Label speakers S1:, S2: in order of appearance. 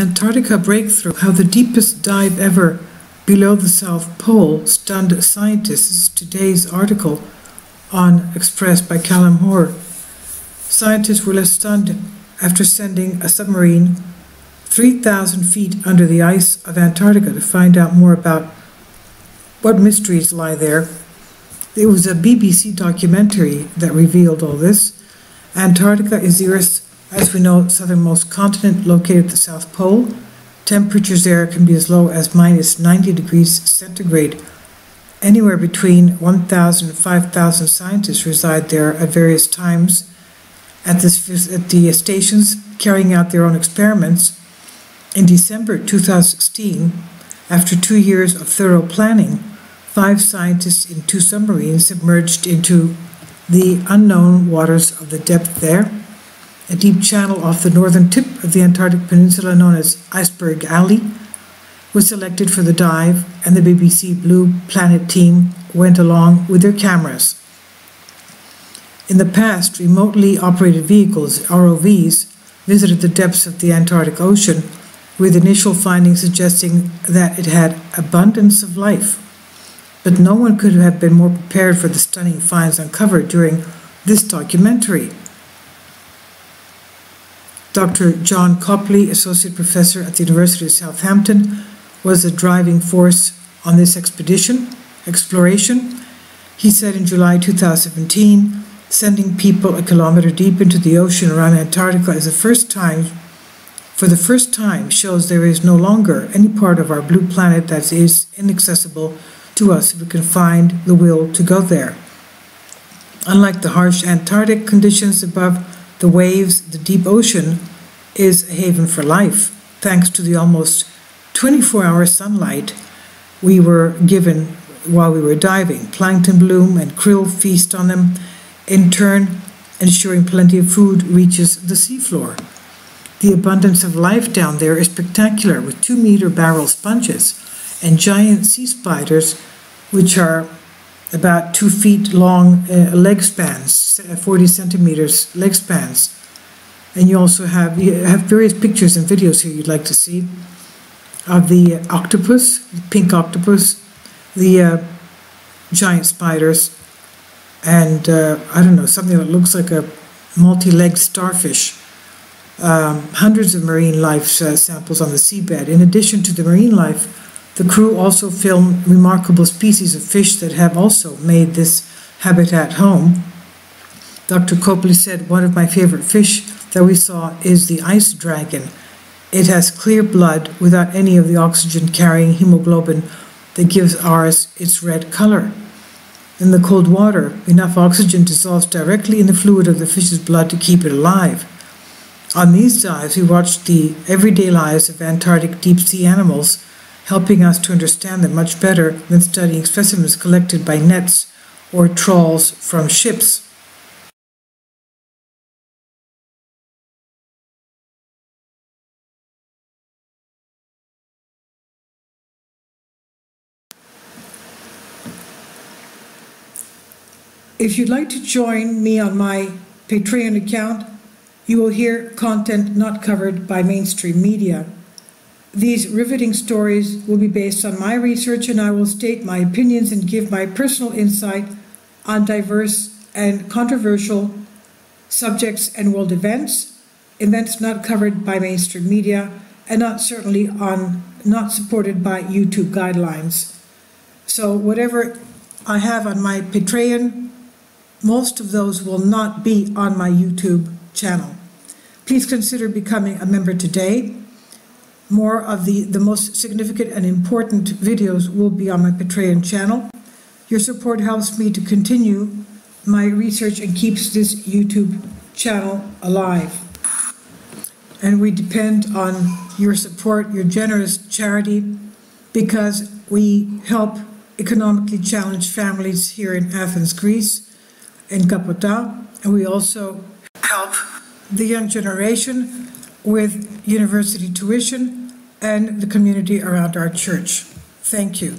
S1: Antarctica breakthrough, how the deepest dive ever below the South Pole stunned scientists. Today's article on Express by Callum Hoare. Scientists were less stunned after sending a submarine 3,000 feet under the ice of Antarctica to find out more about what mysteries lie there. It was a BBC documentary that revealed all this. Antarctica is the Earth's, as we know, southernmost continent located at the South Pole. Temperatures there can be as low as minus 90 degrees centigrade. Anywhere between 1,000 and 5,000 scientists reside there at various times at the stations, carrying out their own experiments. In December 2016, after 2 years of thorough planning, 5 scientists in 2 submarines submerged into the unknown waters of the depth there. A deep channel off the northern tip of the Antarctic Peninsula known as Iceberg Alley was selected for the dive, and the BBC Blue Planet team went along with their cameras. In the past, remotely operated vehicles, ROVs, visited the depths of the Antarctic Ocean, with initial findings suggesting that it had abundance of life. But no one could have been more prepared for the stunning finds uncovered during this documentary. Dr. John Copley, Associate Professor at the University of Southampton, was the driving force on this exploration. He said in July 2017, sending people a kilometer deep into the ocean around Antarctica is for the first time shows there is no longer any part of our blue planet that is inaccessible to us if we can find the will to go there. Unlike the harsh Antarctic conditions above the waves, the deep ocean is a haven for life, thanks to the almost 24-hour sunlight we were given while we were diving. Plankton bloom and krill feast on them, in turn ensuring plenty of food reaches the seafloor. The abundance of life down there is spectacular, with 2-meter barrel sponges and giant sea spiders, which are about 2 feet long leg spans, 40 centimeters leg spans. And you also have various pictures and videos here you'd like to see of the octopus, the pink octopus, the giant spiders, and I don't know, something that looks like a multi-legged starfish. Hundreds of marine life samples on the seabed. In addition to the marine life, the crew also filmed remarkable species of fish that have also made this habitat home. Dr. Copley said, "One of my favorite fish that we saw is the ice dragon. It has clear blood without any of the oxygen-carrying hemoglobin that gives ours its red color. In the cold water, enough oxygen dissolves directly in the fluid of the fish's blood to keep it alive." On these dives, we watched the everyday lives of Antarctic deep-sea animals, helping us to understand them much better than studying specimens collected by nets or trawls from ships. If you'd like to join me on my Patreon account, you will hear content not covered by mainstream media. These riveting stories will be based on my research, and I will state my opinions and give my personal insight on diverse and controversial subjects and world events not covered by mainstream media, and not supported by YouTube guidelines. So whatever I have on my Patreon, most of those will not be on my YouTube channel. Please consider becoming a member today. More of the most significant and important videos will be on my Patreon channel. Your support helps me to continue my research and keeps this YouTube channel alive. And we depend on your support, your generous charity, because we help economically challenged families here in Athens, Greece, in Kapota, and we also help the young generation with university tuition and the community around our church. Thank you.